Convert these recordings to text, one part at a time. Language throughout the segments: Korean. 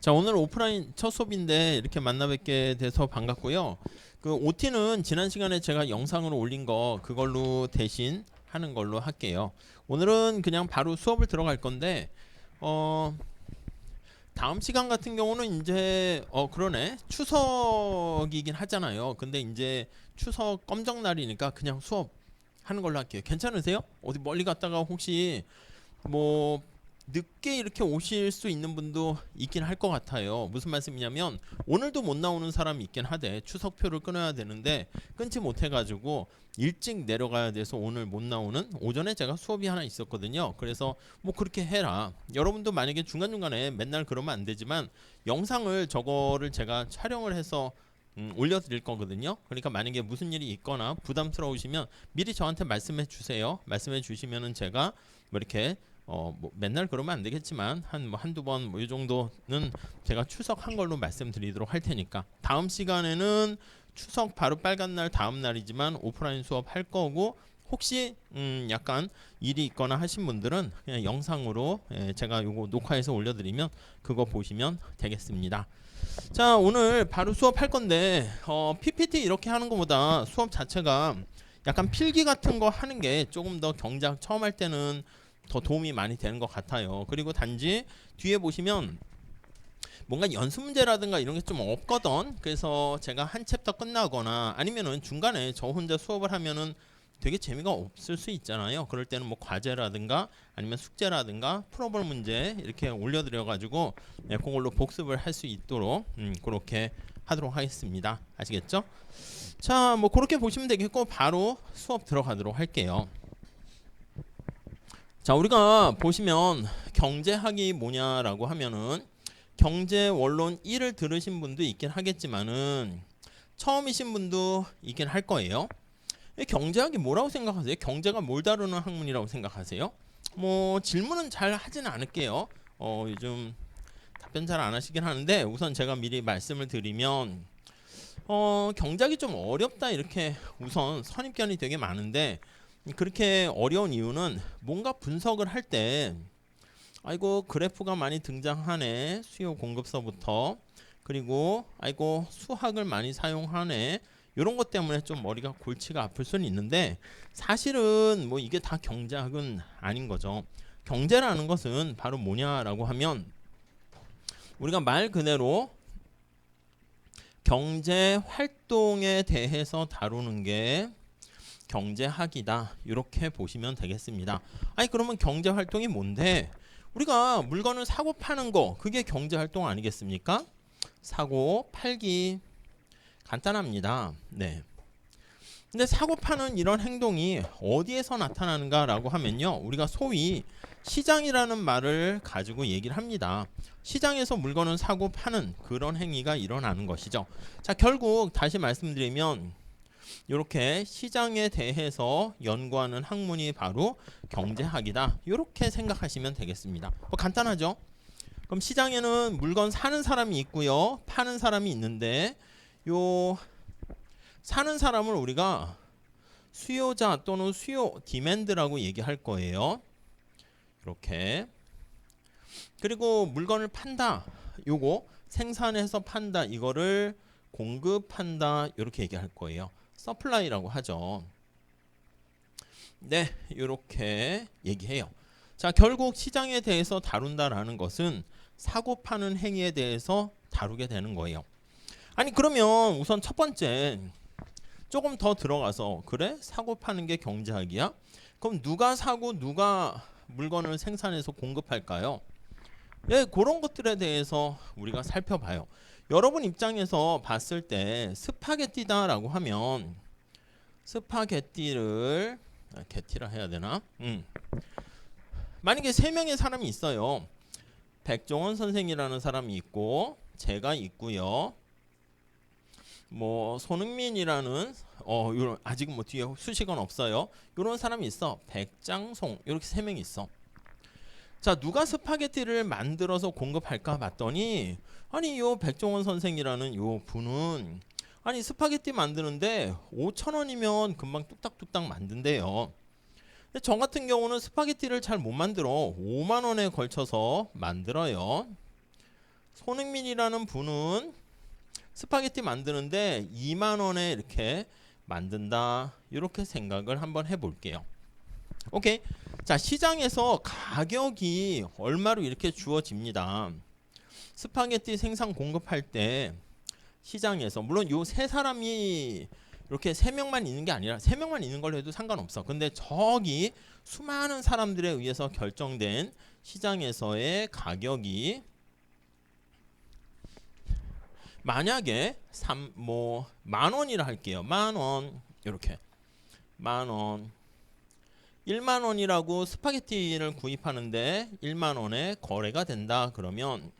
자, 오늘 오프라인 첫 수업인데 이렇게 만나 뵙게 돼서 반갑고요. 그 OT는 지난 시간에 제가 영상으로 올린 거 그걸로 대신 하는 걸로 할게요. 오늘은 그냥 바로 수업을 들어갈 건데 다음 시간 같은 경우는 이제 그러네. 추석이긴 하잖아요. 근데 이제 추석 껌정날이니까 그냥 수업 하는 걸로 할게요. 괜찮으세요? 어디 멀리 갔다가 혹시 뭐 늦게 이렇게 오실 수 있는 분도 있긴 할 것 같아요. 무슨 말씀이냐면 오늘도 못 나오는 사람이 있긴 하대. 추석표를 끊어야 되는데 끊지 못해가지고 일찍 내려가야 돼서 오늘 못 나오는, 오전에 제가 수업이 하나 있었거든요. 그래서 뭐 그렇게 해라. 여러분도 만약에 중간중간에 맨날 그러면 안 되지만 영상을 저거를 제가 촬영을 해서 올려드릴 거거든요. 그러니까 만약에 무슨 일이 있거나 부담스러우시면 미리 저한테 말씀해 주세요. 말씀해 주시면은 제가 뭐 이렇게 뭐 맨날 그러면 안 되겠지만 한두 번 뭐 이 정도는 제가 추석한 걸로 말씀드리도록 할 테니까, 다음 시간에는 추석 바로 빨간 날 다음 날이지만 오프라인 수업 할 거고, 혹시 약간 일이 있거나 하신 분들은 그냥 영상으로 제가 요거 녹화해서 올려드리면 그거 보시면 되겠습니다. 자, 오늘 바로 수업 할 건데 PPT 이렇게 하는 것보다 수업 자체가 약간 필기 같은 거 하는 게 조금 더 경작 처음 할 때는 더 도움이 많이 되는 것 같아요. 그리고 단지 뒤에 보시면 뭔가 연습 문제라든가 이런 게 좀 없거든. 그래서 제가 한 챕터 끝나거나 아니면은 중간에 저 혼자 수업을 하면은 되게 재미가 없을 수 있잖아요. 그럴 때는 뭐 과제라든가 아니면 숙제라든가 풀어볼 문제 이렇게 올려드려 가지고 그걸로 복습을 할 수 있도록 그렇게 하도록 하겠습니다. 아시겠죠? 자, 뭐 그렇게 보시면 되겠고 바로 수업 들어가도록 할게요. 자, 우리가 보시면 경제학이 뭐냐라고 하면은 경제 원론 1을 들으신 분도 있긴 하겠지만은 처음이신 분도 있긴 할 거예요. 경제학이 뭐라고 생각하세요? 경제가 뭘 다루는 학문이라고 생각하세요? 뭐 질문은 잘 하지는 않을게요. 요즘 답변 잘 안 하시긴 하는데 우선 제가 미리 말씀을 드리면 경제학이 좀 어렵다 이렇게 우선 선입견이 되게 많은데, 그렇게 어려운 이유는 뭔가 분석을 할 때 아이고 그래프가 많이 등장하네, 수요 공급서부터, 그리고 아이고 수학을 많이 사용하네, 이런 것 때문에 좀 머리가 골치가 아플 수는 있는데 사실은 뭐 이게 다 경제학은 아닌 거죠. 경제라는 것은 바로 뭐냐라고 하면 우리가 말 그대로 경제 활동에 대해서 다루는 게 경제학이다, 이렇게 보시면 되겠습니다. 아니 그러면 경제 활동이 뭔데? 우리가 물건을 사고 파는 거, 그게 경제 활동 아니겠습니까? 사고 팔기, 간단합니다. 네. 근데 사고 파는 이런 행동이 어디에서 나타나는가라고 하면요, 우리가 소위 시장이라는 말을 가지고 얘기를 합니다. 시장에서 물건을 사고 파는 그런 행위가 일어나는 것이죠. 자, 결국 다시 말씀드리면 이렇게 시장에 대해서 연구하는 학문이 바로 경제학이다, 이렇게 생각하시면 되겠습니다. 뭐 간단하죠? 그럼 시장에는 물건 사는 사람이 있고요, 파는 사람이 있는데 요 사는 사람을 우리가 수요자 또는 수요 디맨드라고 얘기할 거예요. 이렇게. 그리고 물건을 판다, 요거 생산해서 판다, 이거를 공급한다, 이렇게 얘기할 거예요. 서플라이라고 하죠. 네, 이렇게 얘기해요. 자, 결국 시장에 대해서 다룬다라는 것은 사고 파는 행위에 대해서 다루게 되는 거예요. 아니 그러면 우선 첫 번째 조금 더 들어가서, 그래? 사고 파는 게 경제학이야? 그럼 누가 사고 누가 물건을 생산해서 공급할까요? 네, 그런 것들에 대해서 우리가 살펴봐요. 여러분 입장에서 봤을 때 스파게티다라고 하면 스파게티를 게티라 해야 되나? 만약에 세 명의 사람이 있어요. 백종원 선생이라는 사람이 있고 제가 있고요. 뭐 손흥민이라는 요런 아직 뭐 뒤에 수식어는 없어요. 요런 사람이 있어. 백장송, 이렇게 세 명이 있어. 자, 누가 스파게티를 만들어서 공급할까 봤더니 아니 요 백종원 선생이라는 요 분은 아니 스파게티 만드는데 5,000원이면 금방 뚝딱뚝딱 만든대요. 근데 저 같은 경우는 스파게티를 잘 못 만들어 5만 원에 걸쳐서 만들어요. 손흥민이라는 분은 스파게티 만드는데 2만 원에 이렇게 만든다. 이렇게 생각을 한번 해볼게요. 오케이. 자, 시장에서 가격이 얼마로 이렇게 주어집니다. 스파게티 생산 공급할 때 시장에서 물론 요 세 사람이 이렇게 세 명만 있는 게 아니라 세 명만 있는 걸로 해도 상관없어. 근데 저기 수많은 사람들에 의해서 결정된 시장에서의 가격이 만약에 만 원이라 할게요. 만 원. 이렇게 만 원. 1만 원이라고 스파게티를 구입하는데 1만 원에 거래가 된다. 그러면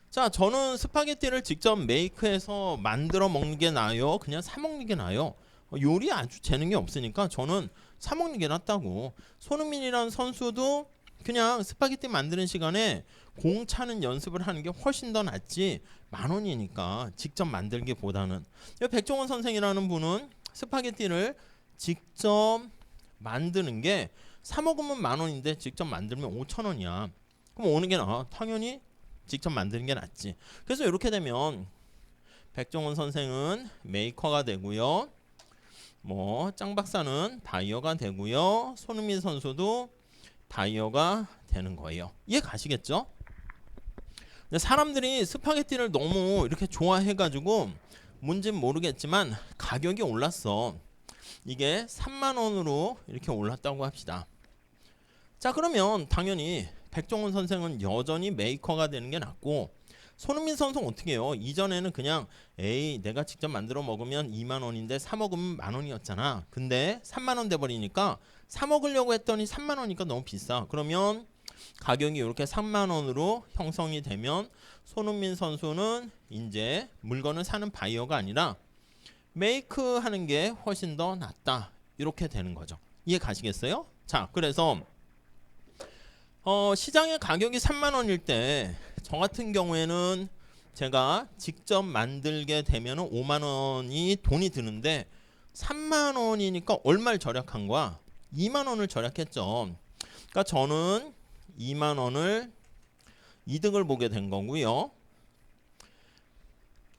자, 저는 스파게티를 직접 메이크해서 만들어 먹는 게 나아요? 그냥 사 먹는 게 나아요? 요리 아주 재능이 없으니까 저는 사 먹는 게 낫다고. 손흥민이라는 선수도 그냥 스파게티 만드는 시간에 공 차는 연습을 하는 게 훨씬 더 낫지. 만 원이니까 직접 만들기보다는. 백종원 선생이라는 분은 스파게티를 직접 만드는 게 사 먹으면 만 원인데 직접 만들면 5천 원이야. 그럼 어느 게 나아? 당연히 직접 만드는 게 낫지. 그래서 이렇게 되면 백종원 선생은 메이커가 되고요. 짱 박사는 바이어가 되고요. 손흥민 선수도 바이어가 되는 거예요. 이해 가시겠죠? 근데 사람들이 스파게티를 너무 이렇게 좋아해가지고 뭔진 모르겠지만 가격이 올랐어. 이게 3만 원으로 이렇게 올랐다고 합시다. 자, 그러면 당연히 백종원 선생은 여전히 메이커가 되는 게 낫고 손흥민 선수는 어떻게 해요? 이전에는 그냥 내가 직접 만들어 먹으면 2만 원인데 사 먹으면 만 원이었잖아. 근데 3만 원 돼 버리니까 사 먹으려고 했더니 3만 원이니까 너무 비싸. 그러면 가격이 이렇게 3만 원으로 형성이 되면 손흥민 선수는 이제 물건을 사는 바이어가 아니라 메이크 하는 게 훨씬 더 낫다. 이렇게 되는 거죠. 이해 가시겠어요? 자, 그래서 시장의 가격이 3만 원일 때 저 같은 경우에는 제가 직접 만들게 되면 5만 원이 돈이 드는데 3만 원이니까 얼마를 절약한 거야? 2만 원을 절약했죠. 그러니까 저는 2만 원을 이득을 보게 된 거고요.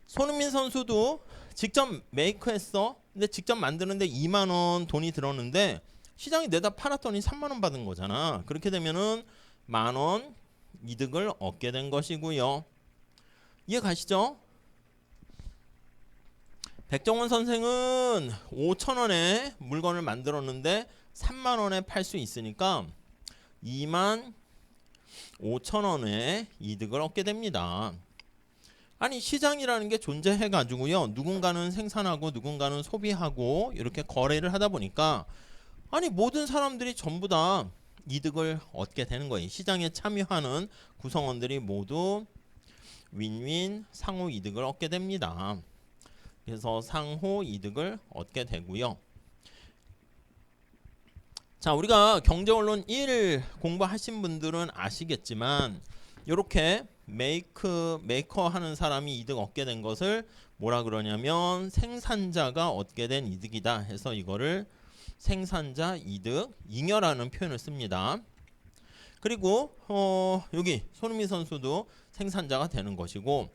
손흥민 선수도 직접 메이크했어. 근데 직접 만드는데 2만 원 돈이 들었는데 시장에 내다 팔았더니 3만 원 받은 거잖아. 그렇게 되면은 만 원 이득을 얻게 된 것이고요. 이해 가시죠? 백종원 선생은 5천 원에 물건을 만들었는데 3만 원에 팔 수 있으니까 2만 5천 원에 이득을 얻게 됩니다. 아니, 시장이라는 게 존재해 가지고요. 누군가는 생산하고 누군가는 소비하고 이렇게 거래를 하다 보니까 아니, 모든 사람들이 전부 다 이득을 얻게 되는 거예요. 시장에 참여하는 구성원들이 모두 윈윈 상호 이득을 얻게 됩니다. 그래서 상호 이득을 얻게 되고요. 자, 우리가 경제원론 1 공부하신 분들은 아시겠지만 이렇게 메이커 하는 사람이 이득 얻게 된 것을 뭐라 그러냐면 생산자가 얻게 된 이득이다 해서 이거를 생산자 이득 잉여라는 표현을 씁니다. 그리고 여기 손흥민 선수도 생산자가 되는 것이고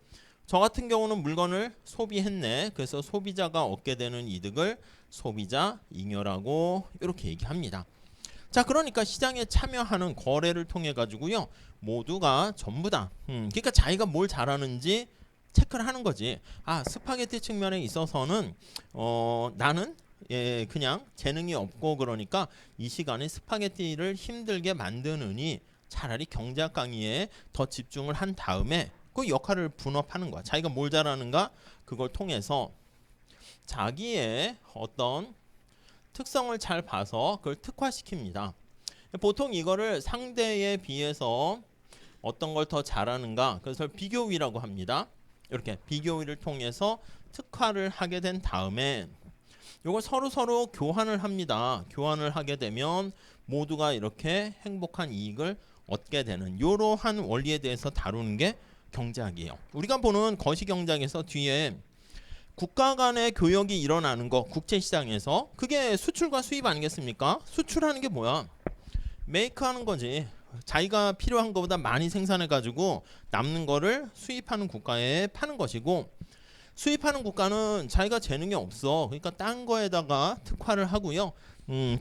저 같은 경우는 물건을 소비했네. 그래서 소비자가 얻게 되는 이득을 소비자 잉여라고 이렇게 얘기합니다. 자, 그러니까 시장에 참여하는 거래를 통해 가지고요. 모두가 전부 다 그러니까 자기가 뭘 잘하는지 체크를 하는 거지. 아, 스파게티 측면에 있어서는 나는 그냥 재능이 없고 그러니까 이 시간에 스파게티를 힘들게 만드느니 차라리 경제학 강의에 더 집중을 한 다음에 그 역할을 분업하는 거야. 자기가 뭘 잘하는가 그걸 통해서 자기의 어떤 특성을 잘 봐서 그걸 특화시킵니다. 보통 이거를 상대에 비해서 어떤 걸 더 잘하는가 그래서 비교위라고 합니다. 이렇게 비교위를 통해서 특화를 하게 된 다음에 이걸 서로 교환을 합니다. 교환을 하게 되면 모두가 이렇게 행복한 이익을 얻게 되는 이러한 원리에 대해서 다루는 게 경제학이에요. 우리가 보는 거시경제학에서 뒤에 국가 간의 교역이 일어나는 거 국제시장에서 그게 수출과 수입 아니겠습니까? 수출하는 게 뭐야? 메이크 하는 거지. 자기가 필요한 것보다 많이 생산해 가지고 남는 거를 수입하는 국가에 파는 것이고, 수입하는 국가는 자기가 재능이 없어. 그러니까 딴 거에다가 특화를 하고요.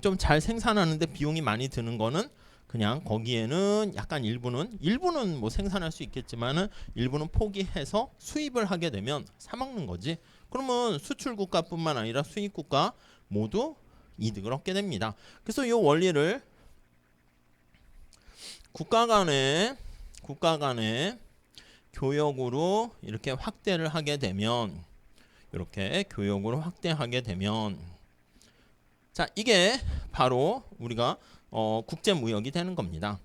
좀 잘 생산하는데 비용이 많이 드는 거는 그냥 거기에는 약간 일부는 뭐 생산할 수 있겠지만은 일부는 포기해서 수입을 하게 되면 사 먹는 거지. 그러면 수출 국가뿐만 아니라 수입 국가 모두 이득을 얻게 됩니다. 그래서 이 원리를 국가 간의 교역으로 이렇게 확대를 하게 되면, 이렇게 교역으로 확대하게 되면, 자, 이게 바로 우리가 국제무역이 되는 겁니다.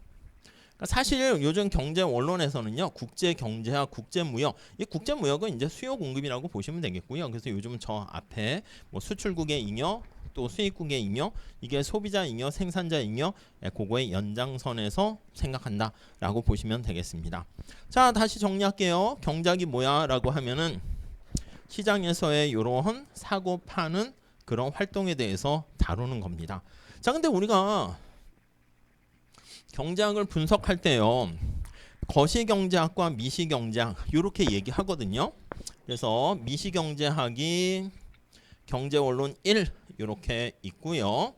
그러니까 사실 요즘 경제 원론에서는요, 국제경제와 국제무역, 이 국제무역은 이제 수요 공급이라고 보시면 되겠고요. 그래서 요즘 저 앞에 뭐 수출국의 잉여, 또 수입국의 잉여, 이게 소비자 잉여, 생산자 잉여, 그거의 연장선에서 생각한다라고 보시면 되겠습니다. 자, 다시 정리할게요. 경제학이 뭐야라고 하면은 시장에서의 이러한 사고 파는 그런 활동에 대해서 다루는 겁니다. 자, 근데 우리가 경제학을 분석할 때요, 거시경제학과 미시경제학 이렇게 얘기하거든요. 그래서 미시경제학이 경제원론 1 이렇게 있고요.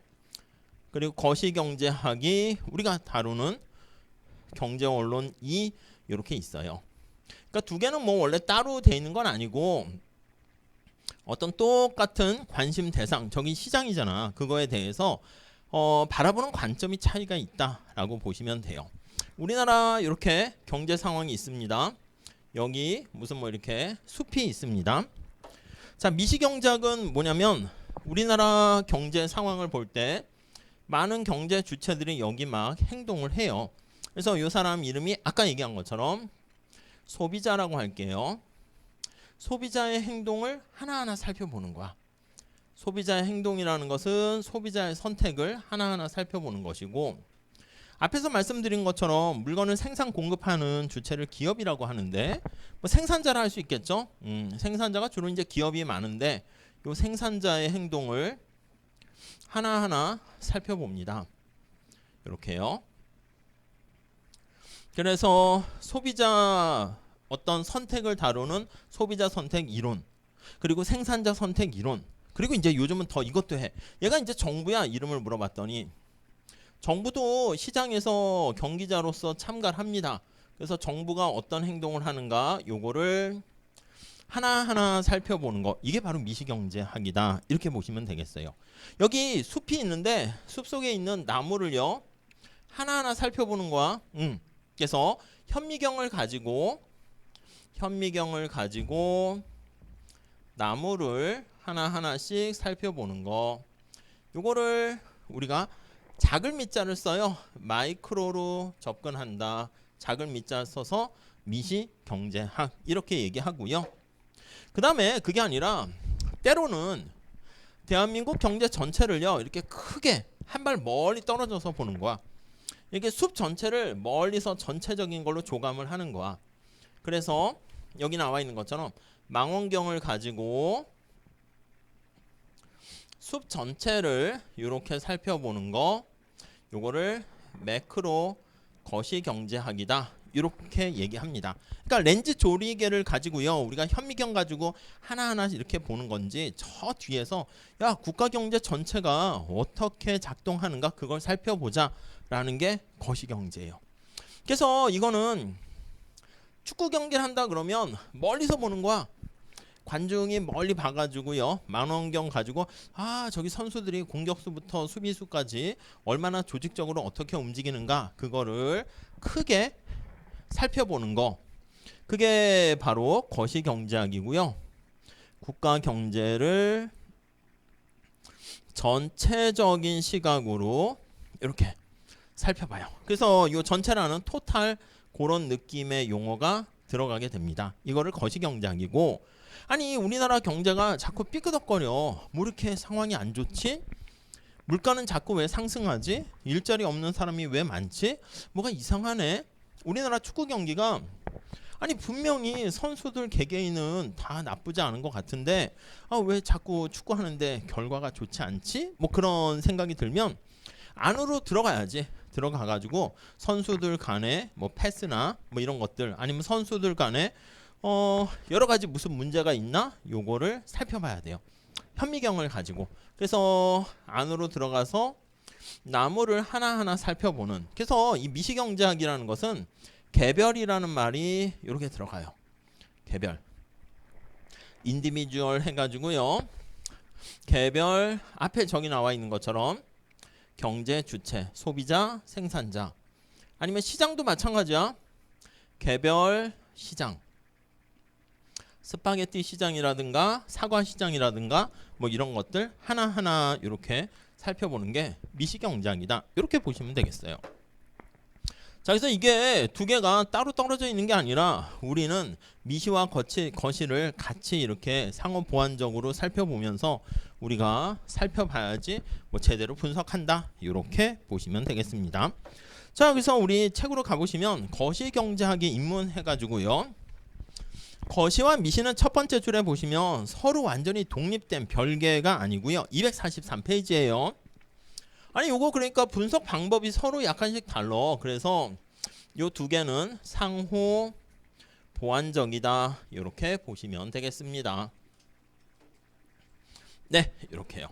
그리고 거시경제학이 우리가 다루는 경제원론 2 이렇게 있어요. 그러니까 두 개는 뭐 원래 따로 돼 있는 건 아니고 어떤 똑같은 관심 대상, 저기 시장이잖아. 그거에 대해서 바라보는 관점이 차이가 있다라고 보시면 돼요. 우리나라 이렇게 경제 상황이 있습니다. 여기 무슨 뭐 이렇게 숲이 있습니다. 자, 미시경제학은 뭐냐면 우리나라 경제 상황을 볼 때 많은 경제 주체들이 여기 막 행동을 해요. 그래서 이 사람 이름이 아까 얘기한 것처럼 소비자라고 할게요. 소비자의 행동을 하나하나 살펴보는 거야. 소비자의 행동이라는 것은 소비자의 선택을 하나하나 살펴보는 것이고, 앞에서 말씀드린 것처럼 물건을 생산 공급하는 주체를 기업이라고 하는데, 뭐 생산자라 할 수 있겠죠. 생산자가 주로 이제 기업이 많은데 이 생산자의 행동을 하나하나 살펴봅니다. 이렇게요. 그래서 소비자 어떤 선택을 다루는 소비자 선택 이론, 그리고 생산자 선택 이론, 그리고 이제 요즘은 더 이것도 해. 얘가 이제 정부야. 이름을 물어봤더니 정부도 시장에서 경기자로서 참가를 합니다. 그래서 정부가 어떤 행동을 하는가 요거를 하나하나 살펴보는 거, 이게 바로 미시경제학이다 이렇게 보시면 되겠어요. 여기 숲이 있는데 숲 속에 있는 나무를요 하나하나 살펴보는 거야. 그래서 현미경을 가지고 나무를 하나하나씩 살펴보는 거, 요거를 우리가 작을 미자를 써요. 마이크로로 접근한다. 작을 미자 써서 미시경제학 이렇게 얘기하고요. 그 다음에 그게 아니라 때로는 대한민국 경제 전체를요 이렇게 크게 한 발 멀리 떨어져서 보는 거야. 이렇게 숲 전체를 멀리서 전체적인 걸로 조감을 하는 거야. 그래서 여기 나와 있는 것처럼 망원경을 가지고 숲 전체를 이렇게 살펴보는 거, 요거를 매크로 거시경제학이다 이렇게 얘기합니다. 그러니까 렌즈 조리개를 가지고요 우리가 현미경 가지고 하나하나 이렇게 보는 건지, 저 뒤에서 야 국가 경제 전체가 어떻게 작동하는가 그걸 살펴보자 라는 게 거시경제예요. 그래서 이거는 축구 경기를 한다 그러면 멀리서 보는 거야. 관중이 멀리 봐가지고요 망원경 가지고 저기 선수들이 공격수부터 수비수까지 얼마나 조직적으로 어떻게 움직이는가 그거를 크게 살펴보는 거, 그게 바로 거시경제학이고요. 국가 경제를 전체적인 시각으로 이렇게 살펴봐요. 그래서 이 전체라는 토탈 그런 느낌의 용어가 들어가게 됩니다. 이거를 거시경제학이고, 아니 우리나라 경제가 자꾸 삐끄덕거려. 뭐 이렇게 상황이 안 좋지? 물가는 자꾸 왜 상승하지? 일자리 없는 사람이 왜 많지? 뭐가 이상하네. 우리나라 축구 경기가 아니 분명히 선수들 개개인은 다 나쁘지 않은 것 같은데 왜 자꾸 축구하는데 결과가 좋지 않지? 뭐 그런 생각이 들면 안으로 들어가야지. 들어가가지고 선수들 간에 뭐 패스나 뭐 이런 것들 아니면 선수들 간에 여러 가지 무슨 문제가 있나 요거를 살펴봐야 돼요. 현미경을 가지고. 그래서 안으로 들어가서 나무를 하나하나 살펴보는. 그래서 이 미시경제학이라는 것은 개별이라는 말이 이렇게 들어가요. 개별. 인디비주얼 해가지고요. 개별 앞에 저기 나와 있는 것처럼 경제 주체, 소비자, 생산자 아니면 시장도 마찬가지야. 개별 시장. 스파게티 시장이라든가 사과 시장이라든가 뭐 이런 것들 하나하나 이렇게 살펴보는 게 미시경제학이다. 이렇게 보시면 되겠어요. 자, 그래서 이게 두 개가 따로 떨어져 있는 게 아니라 우리는 미시와 거시를 같이 이렇게 상호 보완적으로 살펴보면서 우리가 살펴봐야지 뭐 제대로 분석한다. 이렇게 보시면 되겠습니다. 자, 그래서 우리 책으로 가보시면 거시경제학에 입문해가지고요. 거시와 미시는 첫 번째 줄에 보시면 서로 완전히 독립된 별개가 아니고요. 243페이지예요. 아니 요거 그러니까 분석 방법이 서로 약간씩 달라. 그래서 요 두 개는 상호 보완적이다. 이렇게 보시면 되겠습니다. 네, 이렇게요.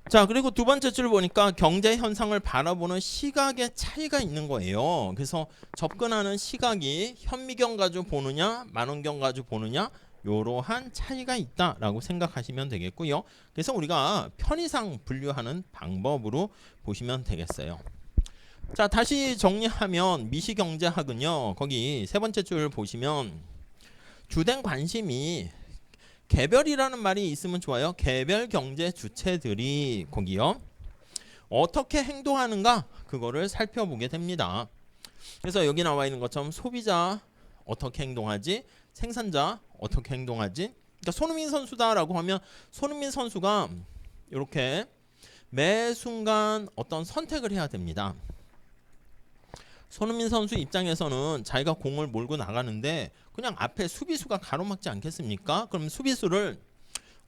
자, 그리고 두 번째 줄 보니까 경제 현상을 바라보는 시각의 차이가 있는 거예요. 그래서 접근하는 시각이 현미경 가지고 보느냐, 만원경 가지고 보느냐 이러한 차이가 있다라고 생각하시면 되겠고요. 그래서 우리가 편의상 분류하는 방법으로 보시면 되겠어요. 자, 다시 정리하면 미시경제학은요. 거기 세 번째 줄 보시면 주된 관심이 개별이라는 말이 있으면 좋아요. 개별 경제 주체들이 거기요. 어떻게 행동하는가 그거를 살펴보게 됩니다. 그래서 여기 나와 있는 것처럼 소비자 어떻게 행동하지? 생산자 어떻게 행동하지? 그러니까 손흥민 선수다라고 하면 손흥민 선수가 이렇게 매 순간 어떤 선택을 해야 됩니다. 손흥민 선수 입장에서는 자기가 공을 몰고 나가는데 그냥 앞에 수비수가 가로막지 않겠습니까? 그럼 수비수를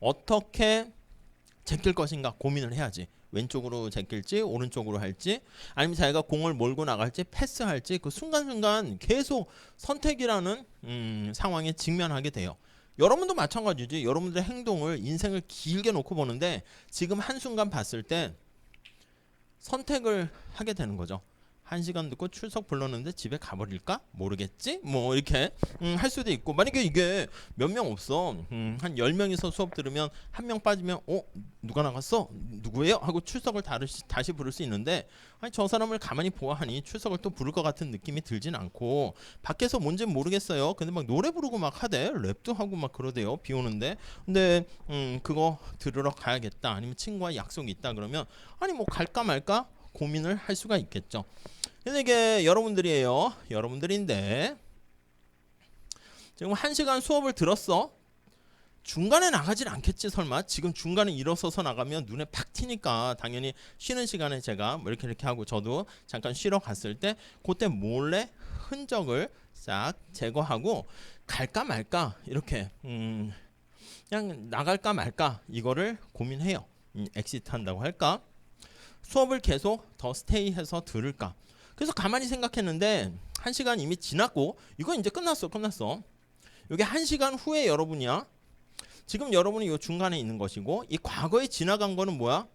어떻게 제낄 것인가 고민을 해야지. 왼쪽으로 제낄지 오른쪽으로 할지 아니면 자기가 공을 몰고 나갈지 패스할지 그 순간순간 계속 선택이라는 상황에 직면하게 돼요. 여러분도 마찬가지지. 여러분들의 행동을 인생을 길게 놓고 보는데 지금 한순간 봤을 때 선택을 하게 되는 거죠. 1시간 듣고 출석 불렀는데 집에 가버릴까? 모르겠지? 뭐 이렇게 할 수도 있고 만약에 이게 몇 명 없어 한 10명이서 수업 들으면 한 명 빠지면 누가 나갔어? 누구예요? 하고 출석을 다시 부를 수 있는데 아니 저 사람을 가만히 보아하니 출석을 또 부를 것 같은 느낌이 들진 않고 밖에서 뭔지는 모르겠어요. 근데 막 노래 부르고 막 하대. 랩도 하고 막 그러대요. 비 오는데. 근데 그거 들으러 가야겠다. 아니면 친구와 약속이 있다 그러면 아니 뭐 갈까 말까? 고민을 할 수가 있겠죠. 그래서 이게 여러분들이에요. 여러분들인데 지금 1시간 수업을 들었어. 중간에 나가질 않겠지 설마. 지금 중간에 일어서서 나가면 눈에 팍 튀니까 당연히 쉬는 시간에 제가 뭐 이렇게 하고 저도 잠깐 쉬러 갔을 때 그때 몰래 흔적을 싹 제거하고 갈까 말까 이렇게 그냥 나갈까 말까 이거를 고민해요. 엑시트 한다고 할까? 수업을 계속 더 스테이해서 들을까? 그래서 가만히 생각했는데 1시간 이미 지났고 이건 이제 끝났어. 이게 1시간 후에 여러분이야. 지금 여러분이 이 중간에 있는 것이고 이 과거에 지나간 거는 뭐야?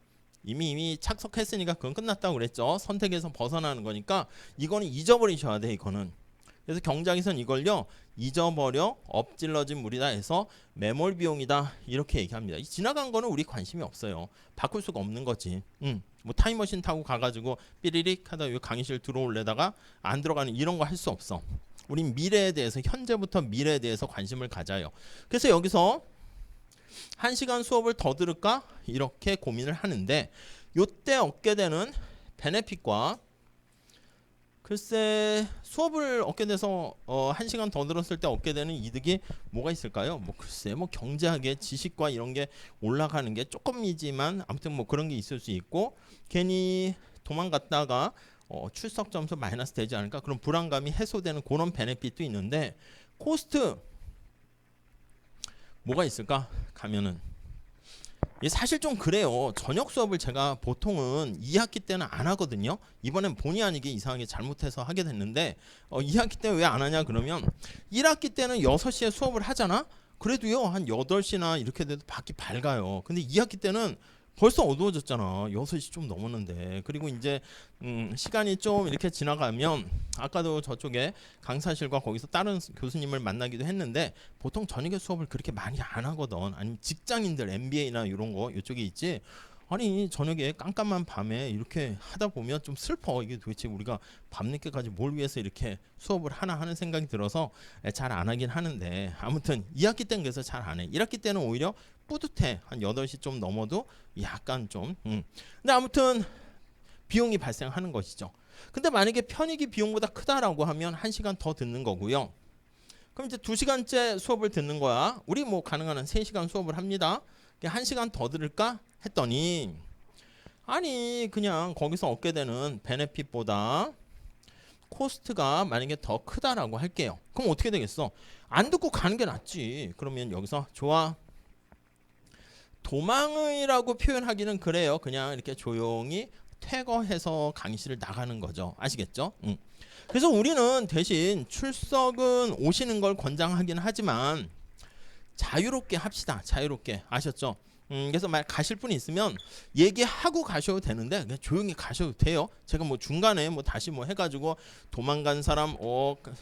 이미 착석했으니까 그건 끝났다고 그랬죠. 선택에서 벗어나는 거니까 이거는 잊어버리셔야 돼. 이거는. 그래서 경제학에서는 이걸요. 잊어버려 엎질러진 물이다 해서 매몰 비용이다 이렇게 얘기합니다. 이 지나간 거는 우리 관심이 없어요. 바꿀 수가 없는 거지. 뭐 타임머신 타고 가가지고 삐리릭 하다 이 강의실 들어올래다가 안 들어가는 이런 거 할 수 없어. 우린 미래에 대해서 현재부터 미래에 대해서 관심을 가져요. 그래서 여기서 1시간 수업을 더 들을까 이렇게 고민을 하는데 요때 얻게 되는 베네핏과 글쎄 수업을 얻게 돼서 1시간 더 들었을 때 얻게 되는 이득이 뭐가 있을까요? 뭐 글쎄 뭐 경제학의 지식과 이런 게 올라가는 게 조금이지만 아무튼 뭐 그런 게 있을 수 있고 괜히 도망갔다가 출석 점수 마이너스 되지 않을까 그런 불안감이 해소되는 그런 베네핏도 있는데 코스트 뭐가 있을까? 가면은 예, 사실 좀 그래요. 저녁 수업을 제가 보통은 2학기 때는 안 하거든요. 이번엔 본의 아니게 이상하게 잘못해서 하게 됐는데 2학기 때 왜 안 하냐 그러면 1학기 때는 6시에 수업을 하잖아. 그래도요 한 8시나 이렇게 돼도 밖이 밝아요. 근데 2학기 때는 벌써 어두워졌잖아. 6시 좀 넘었는데. 그리고 이제 시간이 좀 이렇게 지나가면 아까도 저쪽에 강사실과 거기서 다른 교수님을 만나기도 했는데 보통 저녁에 수업을 그렇게 많이 안 하거든. 아니면 직장인들 MBA나 이런 거 이쪽에 있지. 아니 저녁에 깜깜한 밤에 이렇게 하다 보면 좀 슬퍼. 이게 도대체 우리가 밤늦게까지 뭘 위해서 이렇게 수업을 하나 하는 생각이 들어서 잘 안 하긴 하는데 아무튼 2학기 때는 그래서 잘 안 해. 1학기 때는 오히려 뿌듯해. 한 8시 좀 넘어도 약간 좀 근데 아무튼 비용이 발생하는 것이죠. 근데 만약에 편익이 비용보다 크다라고 하면 1시간 더 듣는 거고요. 그럼 이제 2시간째 수업을 듣는 거야. 우리 뭐 가능한 한 3시간 수업을 합니다. 1시간 더 들을까 했더니 아니 그냥 거기서 얻게 되는 베네핏보다 코스트가 만약에 더 크다라고 할게요. 그럼 어떻게 되겠어? 안 듣고 가는 게 낫지. 그러면 여기서 좋아. 도망의라고 표현하기는 그래요. 그냥 이렇게 조용히 퇴거해서 강의실을 나가는 거죠. 아시겠죠? 그래서 우리는 대신 출석은 오시는 걸 권장하긴 하지만 자유롭게 합시다. 자유롭게. 아셨죠? 그래서 만약 가실 분이 있으면 얘기하고 가셔도 되는데 그냥 조용히 가셔도 돼요. 제가 뭐 중간에 뭐 다시 뭐 해가지고 도망간 사람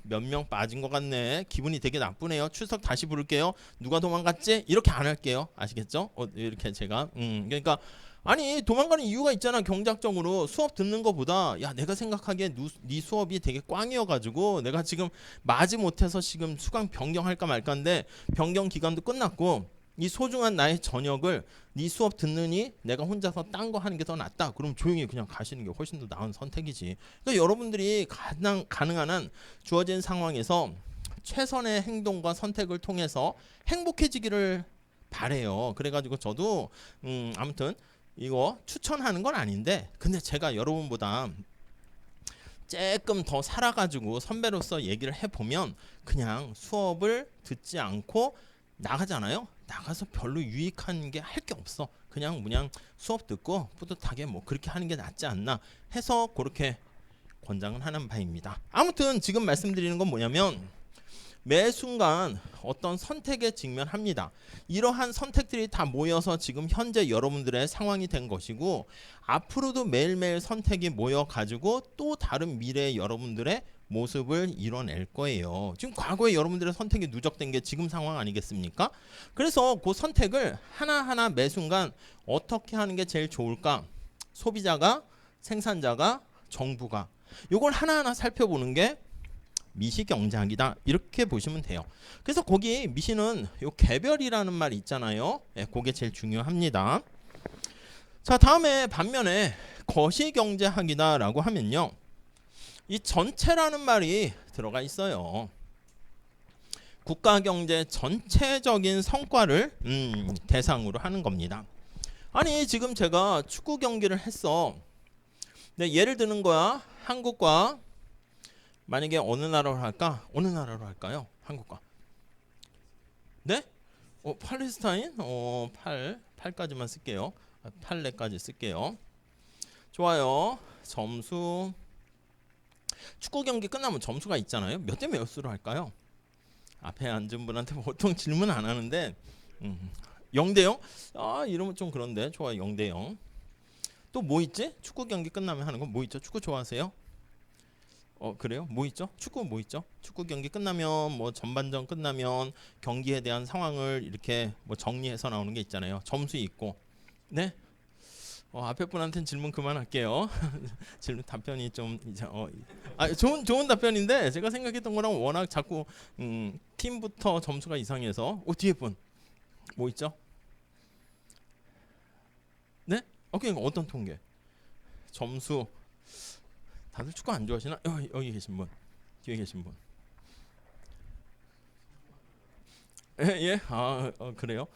몇 명 빠진 것 같네. 기분이 되게 나쁘네요. 출석 다시 부를게요. 누가 도망갔지? 이렇게 안 할게요. 아시겠죠? 이렇게 제가 그러니까 아니 도망가는 이유가 있잖아. 경작적으로 수업 듣는 것보다 야 내가 생각하기에 네 수업이 되게 꽝이어가지고 내가 지금 마지 못해서 지금 수강 변경할까 말까인데 변경 기간도 끝났고 이 소중한 나의 저녁을 네 수업 듣느니 내가 혼자서 딴 거 하는 게 더 낫다. 그럼 조용히 그냥 가시는 게 훨씬 더 나은 선택이지. 그러니까 여러분들이 가능한 한 주어진 상황에서 최선의 행동과 선택을 통해서 행복해지기를 바래요. 그래가지고 저도 아무튼 이거 추천하는 건 아닌데 근데 제가 여러분보다 조금 더 살아가지고 선배로서 얘기를 해보면 그냥 수업을 듣지 않고 나가잖아요. 나가서 별로 유익한 게 할 게 없어. 그냥 수업 듣고 뿌듯하게 뭐 그렇게 하는 게 낫지 않나 해서 그렇게 권장을 하는 바입니다. 아무튼 지금 말씀드리는 건 뭐냐면 매 순간 어떤 선택에 직면합니다. 이러한 선택들이 다 모여서 지금 현재 여러분들의 상황이 된 것이고 앞으로도 매일매일 선택이 모여가지고 또 다른 미래의 여러분들의 모습을 이뤄낼 거예요. 지금 과거에 여러분들의 선택이 누적된 게 지금 상황 아니겠습니까? 그래서 그 선택을 하나하나 매 순간 어떻게 하는 게 제일 좋을까? 소비자가, 생산자가, 정부가 이걸 하나하나 살펴보는 게 미시경제학이다 이렇게 보시면 돼요. 그래서 거기 미시는 요 개별이라는 말 있잖아요. 그게 제일 중요합니다. 자 다음에 반면에 거시경제학이다라고 하면요. 이 전체라는 말이 들어가 있어요. 국가경제 전체적인 성과를 대상으로 하는 겁니다. 아니 지금 제가 축구 경기를 했어. 네, 예를 드는 거야. 한국과 만약에 어느 나라로 할까? 어느 나라로 할까요? 한국과. 네? 팔레스타인? 8까지만 쓸게요. 8레까지 쓸게요. 좋아요. 점수. 축구 경기 끝나면 점수가 있잖아요. 몇 대 몇으로 할까요? 앞에 앉은 분한테 보통 질문 안 하는데 0대 0? 아 이러면 좀 그런데. 좋아요. 0대 0. 또 뭐 있지? 축구 경기 끝나면 하는 건 뭐 있죠? 축구 좋아하세요? 그래요? 뭐 있죠? 축구 뭐 있죠? 축구 경기 끝나면 뭐 전반전 끝나면 경기에 대한 상황을 이렇게 뭐 정리해서 나오는 게 있잖아요. 점수 있고. 네? 앞에 분한테는 질문 그만할게요. 질문 답변이 좀 이제 좋은 답변인데 제가 생각했던 거랑 워낙 자꾸 팀부터 점수가 이상해서 뒤에 분 뭐 있죠? 네? 그러니까 어떤 통계? 점수 다들 축구 안 좋아하시나? 여기 계신 분, 뒤에 계신 분. 예? 그래요?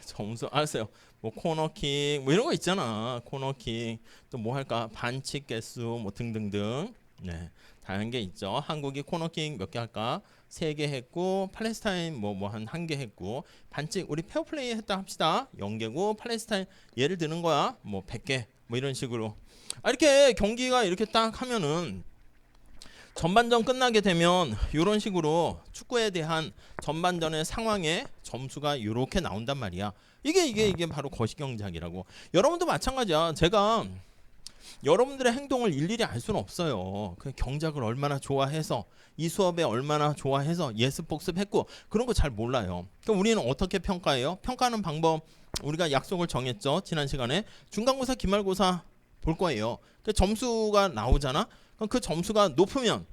점수 알았어요. 뭐 코너킥 뭐 이런 거 있잖아. 코너킥 또 뭐 할까? 반칙 개수 뭐 등등등. 네, 다양한 게 있죠. 한국이 코너킥 몇 개 할까? 3개 했고 팔레스타인 뭐 한 개 했고 반칙 우리 페어플레이 했다 합시다. 0개고 팔레스타인 예를 드는 거야. 뭐 100개 뭐 이런 식으로. 이렇게 경기가 이렇게 딱 하면은 전반전 끝나게 되면 이런 식으로 축구에 대한 전반전의 상황에 점수가 이렇게 나온단 말이야. 이게 바로 거시경작이라고. 여러분도 마찬가지야. 제가 여러분들의 행동을 일일이 알 수는 없어요. 그 경작을 얼마나 좋아해서 이 수업에 얼마나 좋아해서 예습 복습했고 그런 거 잘 몰라요. 그럼 우리는 어떻게 평가해요? 평가하는 방법 우리가 약속을 정했죠. 지난 시간에 중간고사 기말고사 볼 거예요. 그 점수가 나오잖아. 그럼 그 점수가 높으면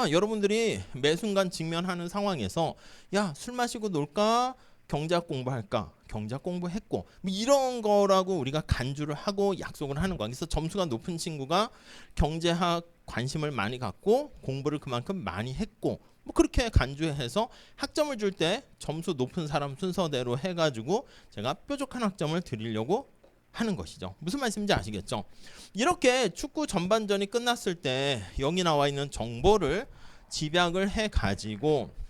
여러분들이 매 순간 직면하는 상황에서 야, 술 마시고 놀까? 경작 공부할까? 경작 공부했고 뭐 이런 거라고 우리가 간주를 하고 약속을 하는 거야. 그래서 점수가 높은 친구가 경제학 관심을 많이 갖고 공부를 그만큼 많이 했고 뭐 그렇게 간주해서 학점을 줄 때 점수 높은 사람 순서대로 해가지고 제가 뾰족한 학점을 드리려고 하는 것이죠. 무슨 말씀인지 아시겠죠? 이렇게 축구 전반전이 끝났을 때 여기 나와 있는 정보를 집약을 해가지고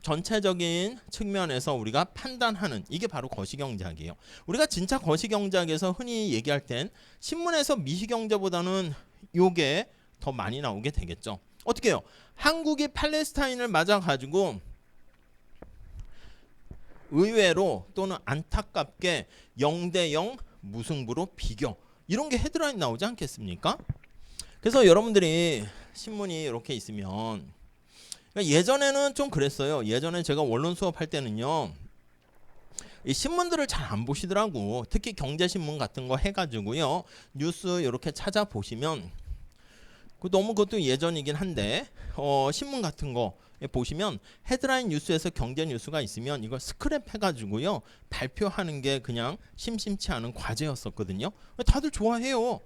전체적인 측면에서 우리가 판단하는 이게 바로 거시경제학이에요. 우리가 진짜 거시경제학에서 흔히 얘기할 땐 신문에서 미시경제보다는 요게 더 많이 나오게 되겠죠. 어떻게 해요? 한국이 팔레스타인을 맞아가지고 의외로 또는 안타깝게 0대0 무승부로 비교 이런 게 헤드라인 나오지 않겠습니까? 그래서 여러분들이 신문이 이렇게 있으면 예전에는 좀 그랬어요. 예전에 제가 원론 수업할 때는요. 이 신문들을 잘 안 보시더라고. 특히 경제신문 같은 거 해가지고요. 뉴스 이렇게 찾아보시면 너무 그것도 예전이긴 한데 신문 같은 거 보시면 헤드라인 뉴스에서 경제 뉴스가 있으면 이걸 스크랩 해가지고요. 발표하는 게 그냥 심심치 않은 과제였었거든요. 다들 좋아해요.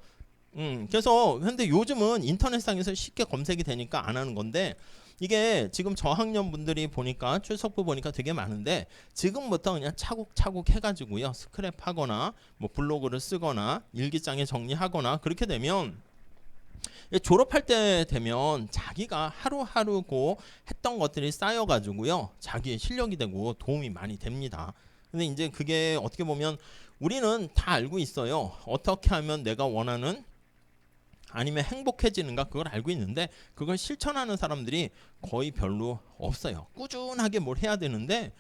그래서 근데 요즘은 인터넷상에서 쉽게 검색이 되니까 안 하는 건데 이게 지금 저학년 분들이 보니까 출석부 보니까 되게 많은데 지금부터 그냥 차곡차곡 해가지고요. 스크랩 하거나 뭐 블로그를 쓰거나 일기장에 정리하거나 그렇게 되면 졸업할 때 되면 자기가 하루하루고 했던 것들이 쌓여가지고요. 자기의 실력이 되고 도움이 많이 됩니다. 근데 이제 그게 어떻게 보면 우리는 다 알고 있어요. 어떻게 하면 내가 원하는 아니면 행복해지는가 그걸 알고 있는데 그걸 실천하는 사람들이 거의 별로 없어요. 꾸준하게 뭘 해야 되는데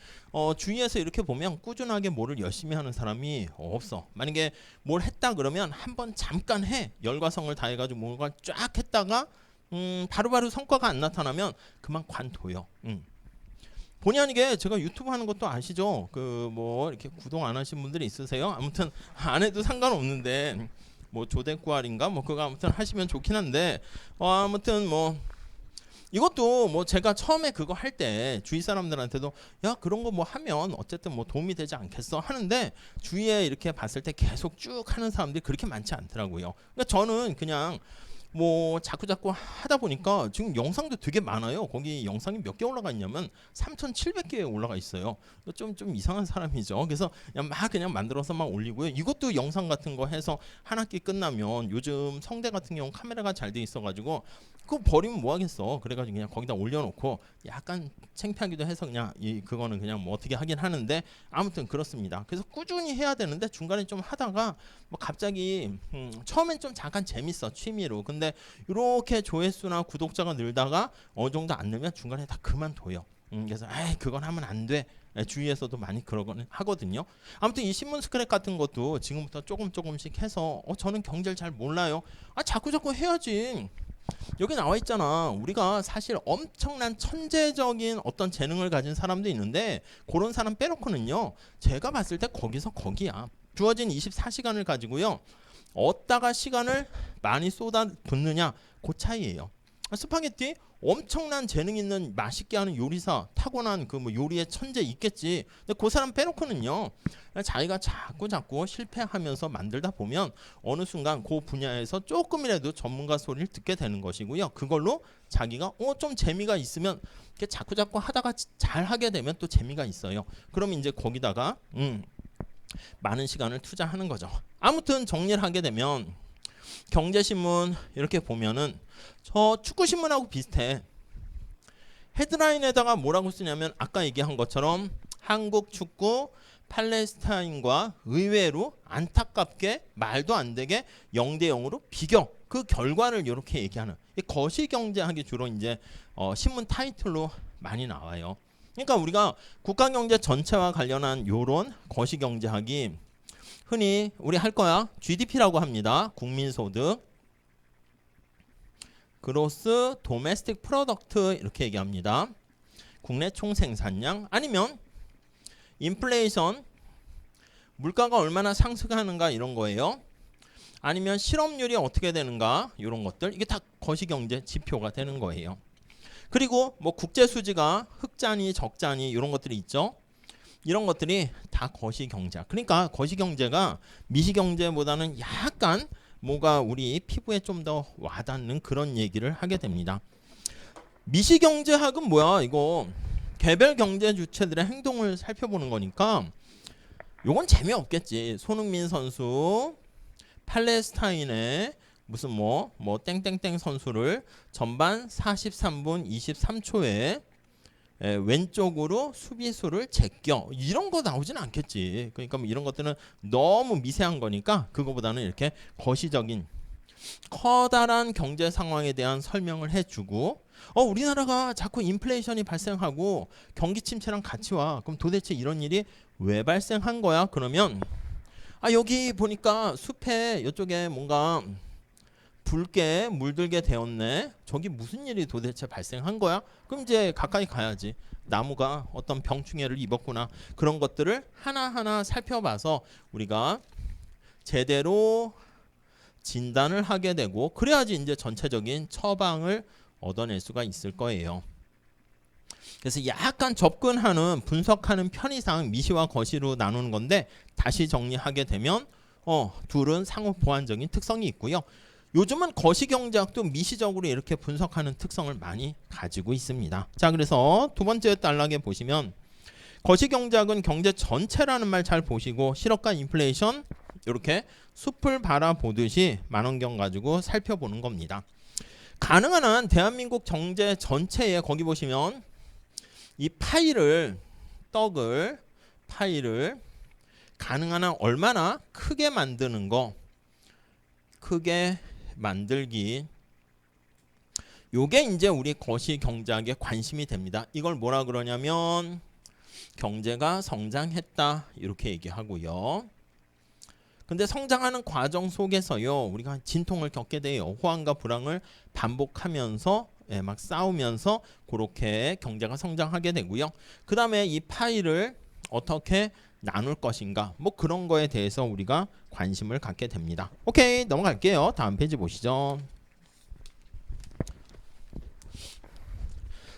주위에서 이렇게 보면 꾸준하게 뭐를 열심히 하는 사람이 없어. 만약에 뭘 했다 그러면 한번 잠깐 해. 열과성을 다해가지고 뭔가 쫙 했다가 바로바로 성과가 안 나타나면 그만 관둬요. 본의 아니게 제가 유튜브 하는 것도 아시죠? 그 뭐 이렇게 구독 안 하신 분들이 있으세요? 아무튼 안 해도 상관없는데 뭐 조대꾸알인가 뭐 그거 아무튼 하시면 좋긴 한데 아무튼 뭐 이것도 뭐 제가 처음에 그거 할 때 주위 사람들한테도 야 그런 거 뭐 하면 어쨌든 뭐 도움이 되지 않겠어 하는데 주위에 이렇게 봤을 때 계속 쭉 하는 사람들이 그렇게 많지 않더라고요. 그러니까 저는 그냥 뭐 자꾸 하다 보니까 지금 영상도 되게 많아요. 거기 영상이 몇 개 올라가 있냐면 3,700개에 올라가 있어요. 좀 이상한 사람이죠. 그래서 그냥 만들어서 막 올리고요. 이것도 영상 같은 거 해서 한 학기 끝나면 요즘 성대 같은 경우 카메라가 잘 돼 있어가지고 그거 버리면 뭐 하겠어. 그래가지고 그냥 거기다 올려놓고 약간 창피하기도 해서 그냥 그거는 그냥 뭐 어떻게 하긴 하는데 아무튼 그렇습니다. 그래서 꾸준히 해야 되는데 중간에 좀 하다가 뭐 갑자기 처음엔 좀 잠깐 재밌어 취미로. 근데 이렇게 조회수나 구독자가 늘다가 어느 정도 안 늘면 중간에 다 그만둬요. 그래서 그건 하면 안 돼. 주위에서도 많이 그러거든 하거든요. 아무튼 이 신문 스크랩 같은 것도 지금부터 조금씩 해서 저는 경제를 잘 몰라요. 자꾸 해야지. 여기 나와 있잖아. 우리가 사실 엄청난 천재적인 어떤 재능을 가진 사람도 있는데 그런 사람 빼놓고는요. 제가 봤을 때 거기서 거기야. 주어진 24시간을 가지고요. 어디다가 시간을 많이 쏟아붓느냐 그 차이예요. 스파게티 엄청난 재능 있는 맛있게 하는 요리사 타고난 그 뭐 요리의 천재 있겠지. 근데 그 사람 빼놓고는요. 자기가 자꾸 실패하면서 만들다 보면 어느 순간 그 분야에서 조금이라도 전문가 소리를 듣게 되는 것이고요. 그걸로 자기가 좀 재미가 있으면 이렇게 자꾸 하다가 잘 하게 되면 또 재미가 있어요. 그러면 이제 거기다가 많은 시간을 투자하는 거죠. 아무튼 정리를 하게 되면 경제신문 이렇게 보면은 저 축구신문하고 비슷해. 헤드라인에다가 뭐라고 쓰냐면 아까 얘기한 것처럼 한국 축구 팔레스타인과 의외로 안타깝게 말도 안 되게 0대 0으로 비겨. 그 결과를 이렇게 얘기하는 거시경제학이 주로 이제 신문 타이틀로 많이 나와요. 그러니까 우리가 국가경제 전체와 관련한 요런 거시경제학이 흔히 우리 할 거야. GDP라고 합니다. 국민소득, 그로스 도메스틱 프로덕트 이렇게 얘기합니다. 국내 총생산량 아니면 인플레이션 물가가 얼마나 상승하는가 이런 거예요. 아니면 실업률이 어떻게 되는가 이런 것들 이게 다 거시경제 지표가 되는 거예요. 그리고 뭐 국제수지가 흑자니 적자니 이런 것들이 있죠. 이런 것들이 다 거시경제. 그러니까 거시경제가 미시경제보다는 약간 뭐가 우리 피부에 좀 더 와닿는 그런 얘기를 하게 됩니다. 미시경제학은 뭐야? 이거 개별 경제 주체들의 행동을 살펴보는 거니까 요건 재미없겠지. 손흥민 선수 팔레스타인의 무슨 뭐 땡땡땡 선수를 전반 43분 23초에 왼쪽으로 수비수를 제껴 이런 거 나오진 않겠지. 그러니까 뭐 이런 것들은 너무 미세한 거니까 그거보다는 이렇게 거시적인 커다란 경제 상황에 대한 설명을 해주고 우리나라가 자꾸 인플레이션이 발생하고 경기 침체랑 같이 와. 그럼 도대체 이런 일이 왜 발생한 거야? 그러면 여기 보니까 숲에 이쪽에 뭔가 붉게 물들게 되었네. 저기 무슨 일이 도대체 발생한 거야? 그럼 이제 가까이 가야지. 나무가 어떤 병충해를 입었구나. 그런 것들을 하나하나 살펴봐서 우리가 제대로 진단을 하게 되고 그래야지 이제 전체적인 처방을 얻어낼 수가 있을 거예요. 그래서 약간 접근하는 분석하는 편의상 미시와 거시로 나누는 건데 다시 정리하게 되면 둘은 상호 보완적인 특성이 있고요. 요즘은 거시경제학도 미시적으로 이렇게 분석하는 특성을 많이 가지고 있습니다. 자, 그래서 두 번째 단락에 보시면 거시경제학은 경제 전체라는 말 잘 보시고 실업과 인플레이션 이렇게 숲을 바라보듯이 만원경 가지고 살펴보는 겁니다. 가능한 한 대한민국 경제 전체에 거기 보시면 이 파이를 가능한 한 얼마나 크게 만드는 거 크게 만들기 요게 이제 우리 거시경제학에 관심이 됩니다. 이걸 뭐라 그러냐면 경제가 성장했다 이렇게 얘기하고요. 근데 성장하는 과정 속에서요 우리가 진통을 겪게 돼요. 호황과 불황을 반복하면서 막 싸우면서 그렇게 경제가 성장하게 되고요. 그 다음에 이 파이를 어떻게 나눌 것인가 뭐 그런 거에 대해서 우리가 관심을 갖게 됩니다. 오케이, 넘어갈게요. 다음 페이지 보시죠.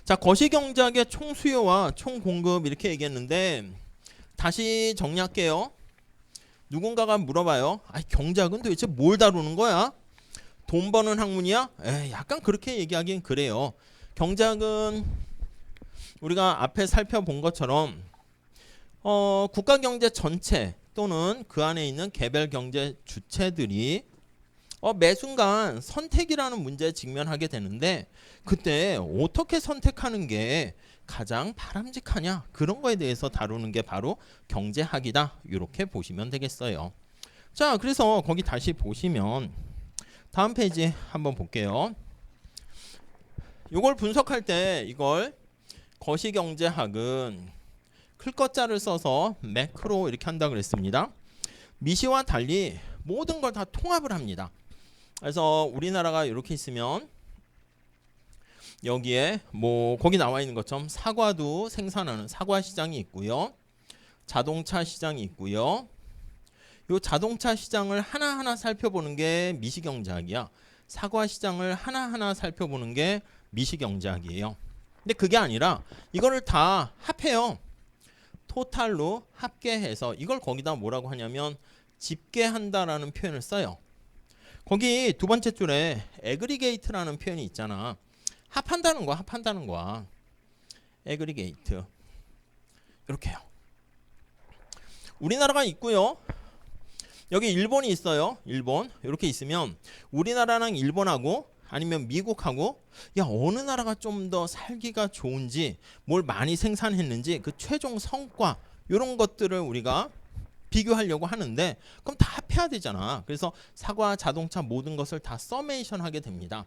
자, 거시경제학의 총수요와 총공급 이렇게 얘기했는데 다시 정리할게요. 누군가가 물어봐요. 경제학은 도대체 뭘 다루는 거야? 돈 버는 학문이야? 약간 그렇게 얘기하기엔 그래요. 경제학은 우리가 앞에 살펴본 것처럼 국가경제 전체 또는 그 안에 있는 개별 경제 주체들이 매 순간 선택이라는 문제에 직면하게 되는데 그때 어떻게 선택하는 게 가장 바람직하냐 그런 거에 대해서 다루는 게 바로 경제학이다 이렇게 보시면 되겠어요. 자, 그래서 거기 다시 보시면 다음 페이지 한번 볼게요. 이걸 분석할 때 이걸 거시경제학은 클 것자를 써서 매크로 이렇게 한다 그랬습니다. 미시와 달리 모든 걸 다 통합을 합니다. 그래서 우리나라가 이렇게 있으면 여기에 뭐 거기 나와 있는 것처럼 사과도 생산하는 사과 시장이 있고요. 자동차 시장이 있고요. 이 자동차 시장을 하나하나 살펴보는 게 미시경제학이야. 사과 시장을 하나하나 살펴보는 게 미시경제학이에요. 근데 그게 아니라 이거를 다 합해요. 토탈로 합계해서 이걸 거기다 뭐라고 하냐면 집계한다라는 표현을 써요. 거기 두 번째 줄에 애그리게이트라는 표현이 있잖아. 합한다는 거야. 애그리게이트. 이렇게요. 우리나라가 있고요. 여기 일본이 있어요. 일본 이렇게 있으면 우리나라랑 일본하고 아니면 미국하고 야 어느 나라가 좀 더 살기가 좋은지 뭘 많이 생산했는지 그 최종 성과 이런 것들을 우리가 비교하려고 하는데 그럼 다 합해야 되잖아. 그래서 사과, 자동차 모든 것을 다 서메이션 하게 됩니다.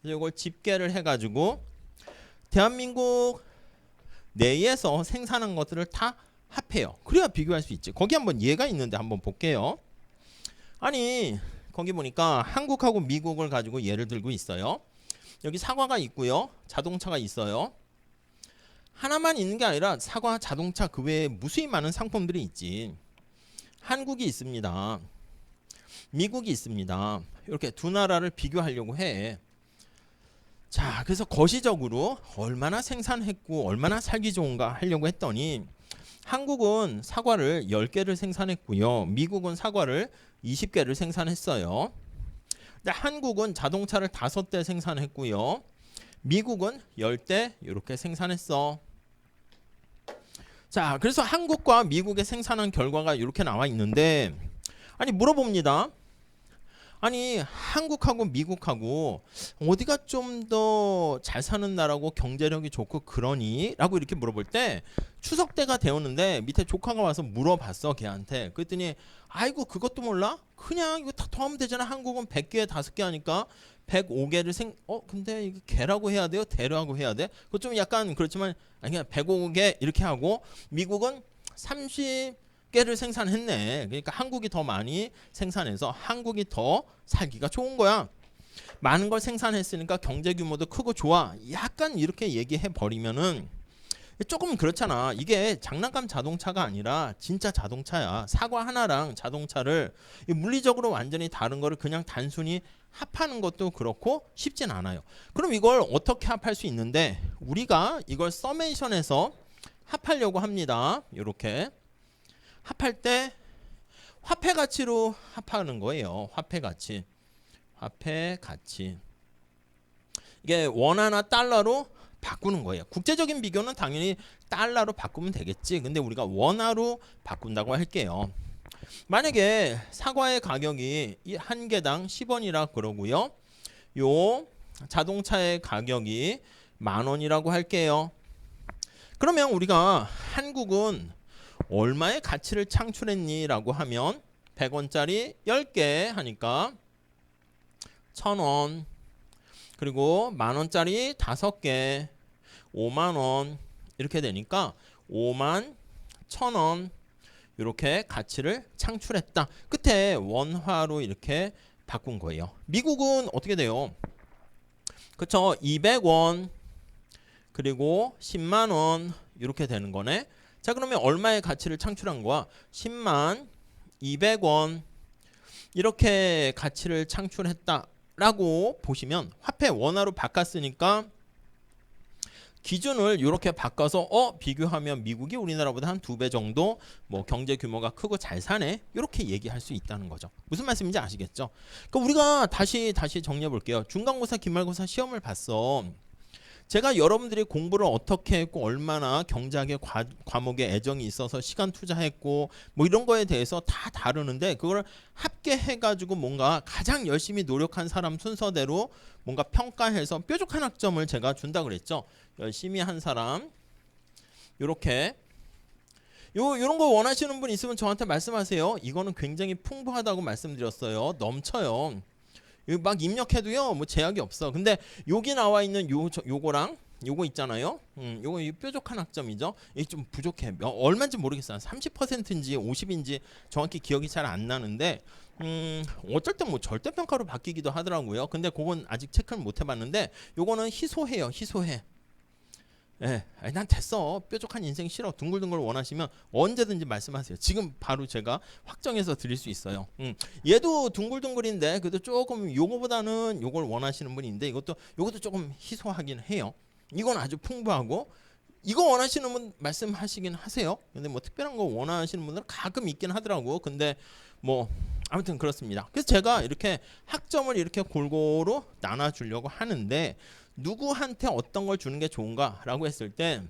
그래서 이걸 집계를 해가지고 대한민국 내에서 생산한 것들을 다 합해요. 그래야 비교할 수 있지. 거기 한번 예가 있는데 한번 볼게요. 아니 거기 보니까 한국하고 미국을 가지고 예를 들고 있어요. 여기 사과가 있고요. 자동차가 있어요. 하나만 있는 게 아니라 사과, 자동차 그 외에 무수히 많은 상품들이 있지. 한국이 있습니다. 미국이 있습니다. 이렇게 두 나라를 비교하려고 해. 자, 그래서 거시적으로 얼마나 생산했고 얼마나 살기 좋은가 하려고 했더니 한국은 사과를 10개를 생산했고요. 미국은 사과를 20개를 생산했어요. 근데 한국은 자동차를 5대 생산했고요. 미국은 10대 이렇게 생산했어. 자, 그래서 한국과 미국의 생산한 결과가 이렇게 나와 있는데 아니 물어봅니다. 아니 한국하고 미국하고 어디가 좀 더 잘 사는 나라고 경제력이 좋고 그러니? 라고 이렇게 물어볼 때 추석 때가 되었는데 밑에 조카가 와서 물어봤어 걔한테. 그랬더니 아이고 그것도 몰라? 그냥 이거 다 더하면 되잖아. 한국은 100개에 5개 하니까 105개를 근데 이거 개라고 해야 돼요? 대라고 해야 돼? 그거 좀 약간 그렇지만 아니 그냥 105개 이렇게 하고 미국은 30개를 생산했네. 그러니까 한국이 더 많이 생산해서 한국이 더 살기가 좋은 거야. 많은 걸 생산했으니까 경제 규모도 크고 좋아. 약간 이렇게 얘기해 버리면은 조금 그렇잖아. 이게 장난감 자동차가 아니라 진짜 자동차야. 사과 하나랑 자동차를 물리적으로 완전히 다른 거를 그냥 단순히 합하는 것도 그렇고 쉽진 않아요. 그럼 이걸 어떻게 합할 수 있는데 우리가 이걸 서메이션해서 합하려고 합니다. 이렇게 합할 때 화폐 가치로 합하는 거예요. 화폐 가치. 화폐 가치. 이게 원화나 달러로 바꾸는 거예요. 국제적인 비교는 당연히 달러로 바꾸면 되겠지. 근데 우리가 원화로 바꾼다고 할게요. 만약에 사과의 가격이 한 개당 10원이라 그러고요. 요 자동차의 가격이 10,000원이라고 할게요. 그러면 우리가 한국은 얼마의 가치를 창출했니? 라고 하면 100원짜리 10개 하니까 1,000원. 그리고 10,000원짜리 5개 50,000원 이렇게 되니까 51,000원 이렇게 가치를 창출했다. 끝에 원화로 이렇게 바꾼 거예요. 미국은 어떻게 돼요? 그쵸? 200원 그리고 100,000원 이렇게 되는 거네. 자 그러면 얼마의 가치를 창출한 거야? 10만 200원 이렇게 가치를 창출했다 라고 보시면 화폐 원화로 바꿨으니까 기준을 이렇게 바꿔서 비교하면 미국이 우리나라보다 한 2배 정도 뭐 경제 규모가 크고 잘 사네 이렇게 얘기할 수 있다는 거죠. 무슨 말씀인지 아시겠죠? 그러니까 우리가 다시 정리해 볼게요. 중간고사 기말고사 시험을 봤어. 제가 여러분들이 공부를 어떻게 했고 얼마나 경제학의 과목에 애정이 있어서 시간 투자했고 뭐 이런 거에 대해서 다 다루는데 그걸 합계해가지고 뭔가 가장 열심히 노력한 사람 순서대로 뭔가 평가해서 뾰족한 학점을 제가 준다 그랬죠. 열심히 한 사람 이렇게 요런 거 원하시는 분 있으면 저한테 말씀하세요. 이거는 굉장히 풍부하다고 말씀드렸어요. 넘쳐요. 막 입력해도요 뭐 제약이 없어. 근데 여기 나와 있는 요거랑 요거 있잖아요. 요거 뾰족한 학점이죠. 이게 좀 부족해. 얼마인지 모르겠어요. 30%인지 50인지 정확히 기억이 잘 안 나는데 어쩔 땐 뭐 절대평가로 바뀌기도 하더라고요. 근데 그건 아직 체크를 못 해봤는데 요거는 희소해요. 희소해. 예, 난 됐어. 뾰족한 인생 싫어. 둥글둥글 원하시면 언제든지 말씀하세요. 지금 바로 제가 확정해서 드릴 수 있어요. 얘도 둥글둥글인데 그래도 조금 요거보다는 요걸 원하시는 분인데 이것도 조금 희소하긴 해요. 이건 아주 풍부하고 이거 원하시는 분 말씀하시긴 하세요. 근데 뭐 특별한 거 원하시는 분들은 가끔 있긴 하더라고. 근데 뭐 아무튼 그렇습니다. 그래서 제가 이렇게 학점을 이렇게 골고루 나눠주려고 하는데 누구한테 어떤 걸 주는 게 좋은가 라고 했을 때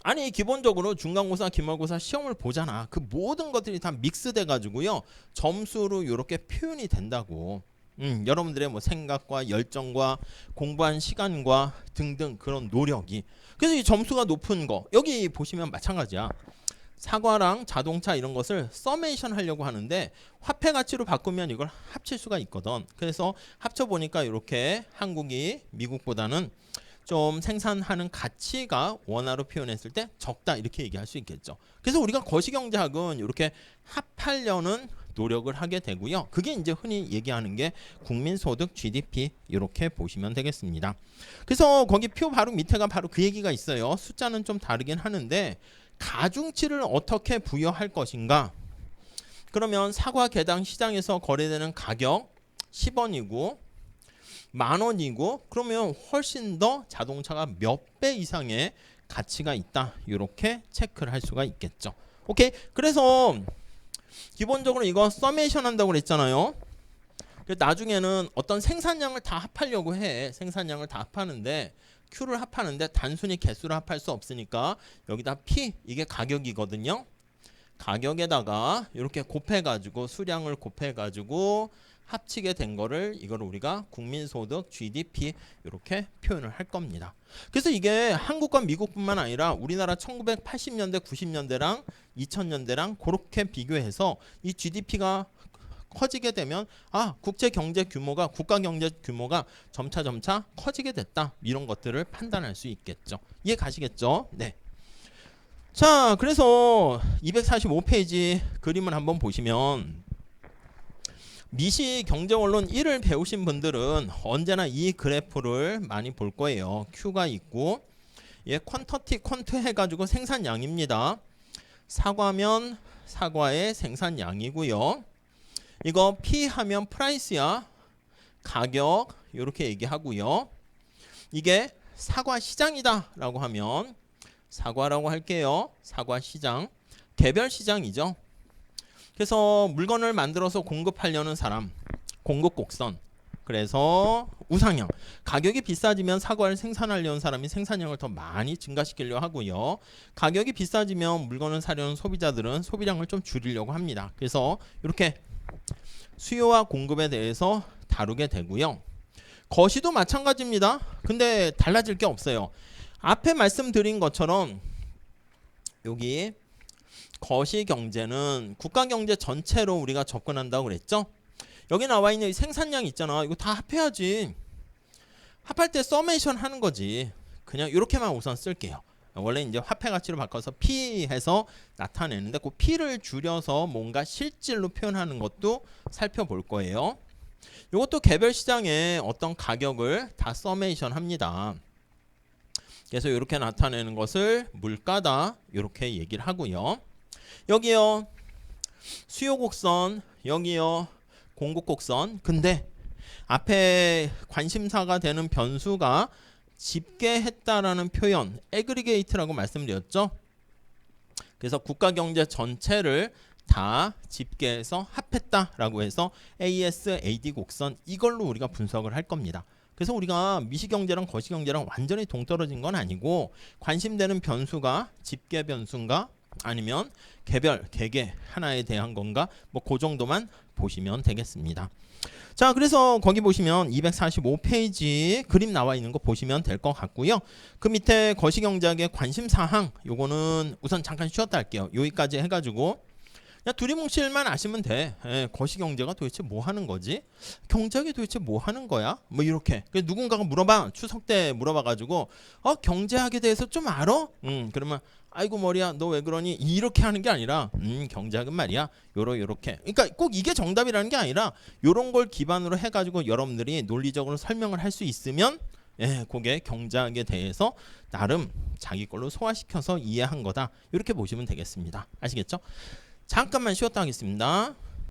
아니 기본적으로 중간고사, 기말고사 시험을 보잖아. 그 모든 것들이 다 믹스돼 가지고요. 점수로 이렇게 표현이 된다고. 여러분들의 뭐 생각과 열정과 공부한 시간과 등등 그런 노력이. 그래서 이 점수가 높은 거 여기 보시면 마찬가지야. 사과랑 자동차 이런 것을 서메이션 하려고 하는데 화폐 가치로 바꾸면 이걸 합칠 수가 있거든. 그래서 합쳐 보니까 이렇게 한국이 미국보다는 좀 생산하는 가치가 원화로 표현했을 때 적다 이렇게 얘기할 수 있겠죠. 그래서 우리가 거시경제학은 이렇게 합하려는 노력을 하게 되고요. 그게 이제 흔히 얘기하는 게 국민소득 GDP 이렇게 보시면 되겠습니다. 그래서 거기 표 바로 밑에가 바로 그 얘기가 있어요. 숫자는 좀 다르긴 하는데 가중치를 어떻게 부여할 것인가? 그러면 사과 개당 시장에서 거래되는 가격 10원이고 만원이고 그러면 훨씬 더 자동차가 몇 배 이상의 가치가 있다. 이렇게 체크를 할 수가 있겠죠. 오케이. 그래서 기본적으로 이거 서메이션 한다고 그랬잖아요. 나중에는 어떤 생산량을 다 합하려고 해. 생산량을 다 합하는데 Q를 합하는데 단순히 개수를 합할 수 없으니까 여기다 P 이게 가격이거든요. 가격에다가 이렇게 곱해가지고 수량을 곱해가지고 합치게 된 거를 이걸 우리가 국민소득 GDP 이렇게 표현을 할 겁니다. 그래서 이게 한국과 미국뿐만 아니라 우리나라 1980년대 90년대랑 2000년대랑 그렇게 비교해서 이 GDP가 커지게 되면 국제 경제 규모가 국가 경제 규모가 점차 커지게 됐다. 이런 것들을 판단할 수 있겠죠. 이해 가시겠죠? 네. 자, 그래서 245페이지 그림을 한번 보시면 미시 경제원론 1을 배우신 분들은 언제나 이 그래프를 많이 볼 거예요. Q가 있고 퀀터 해가지고 생산량입니다. 사과면 사과의 생산량이고요. 이거 P 하면 프라이스야. 가격 이렇게 얘기하고요. 이게 사과 시장이다 라고 하면 사과라고 할게요. 사과 시장. 개별 시장이죠. 그래서 물건을 만들어서 공급하려는 사람. 공급 곡선. 그래서 우상향. 가격이 비싸지면 사과를 생산하려는 사람이 생산량을 더 많이 증가시키려고 하고요. 가격이 비싸지면 물건을 사려는 소비자들은 소비량을 좀 줄이려고 합니다. 그래서 이렇게 수요와 공급에 대해서 다루게 되고요. 거시도 마찬가지입니다. 근데 달라질 게 없어요. 앞에 말씀드린 것처럼 여기 거시 경제는 국가 경제 전체로 우리가 접근한다고 그랬죠. 여기 나와 있는 이 생산량 있잖아. 이거 다 합해야지. 합할 때 서메이션 하는 거지. 그냥 이렇게만 우선 쓸게요. 원래 이제 화폐 가치로 바꿔서 P 해서 나타내는데 그 P를 줄여서 뭔가 실질로 표현하는 것도 살펴볼 거예요. 이것도 개별 시장에 어떤 가격을 다 서메이션 합니다. 그래서 이렇게 나타내는 것을 물가다 이렇게 얘기를 하고요. 여기요 수요 곡선, 여기요 공급 곡선. 근데 앞에 관심사가 되는 변수가 집계했다라는 표현, 애그리게이트라고 말씀드렸죠. 그래서 국가 경제 전체를 다 집계해서 합했다라고 해서 AS/AD 곡선 이걸로 우리가 분석을 할 겁니다. 그래서 우리가 미시경제랑 거시경제랑 완전히 동떨어진 건 아니고 관심되는 변수가 집계 변수인가 아니면 개별 개개 하나에 대한 건가 뭐 그 정도만 보시면 되겠습니다. 자, 그래서 거기 보시면 245페이지 그림 나와 있는 거 보시면 될 것 같고요. 그 밑에 거시경제학의 관심사항 요거는 우선 잠깐 쉬었다 할게요. 여기까지 해가지고 그냥 두리뭉실만 아시면 돼. 거시경제가 도대체 뭐 하는 거지? 경제학이 도대체 뭐 하는 거야? 뭐 이렇게. 누군가가 물어봐. 추석 때 물어봐가지고 경제학에 대해서 좀 알아? 그러면 아이고 머리야 너 왜 그러니? 이렇게 하는 게 아니라 경제학은 말이야 요렇게. 그러니까 꼭 이게 정답이라는 게 아니라 요런 걸 기반으로 해가지고 여러분들이 논리적으로 설명을 할 수 있으면 그게 경제학에 대해서 나름 자기 걸로 소화시켜서 이해한 거다. 이렇게 보시면 되겠습니다. 아시겠죠? 잠깐만 쉬었다 하겠습니다.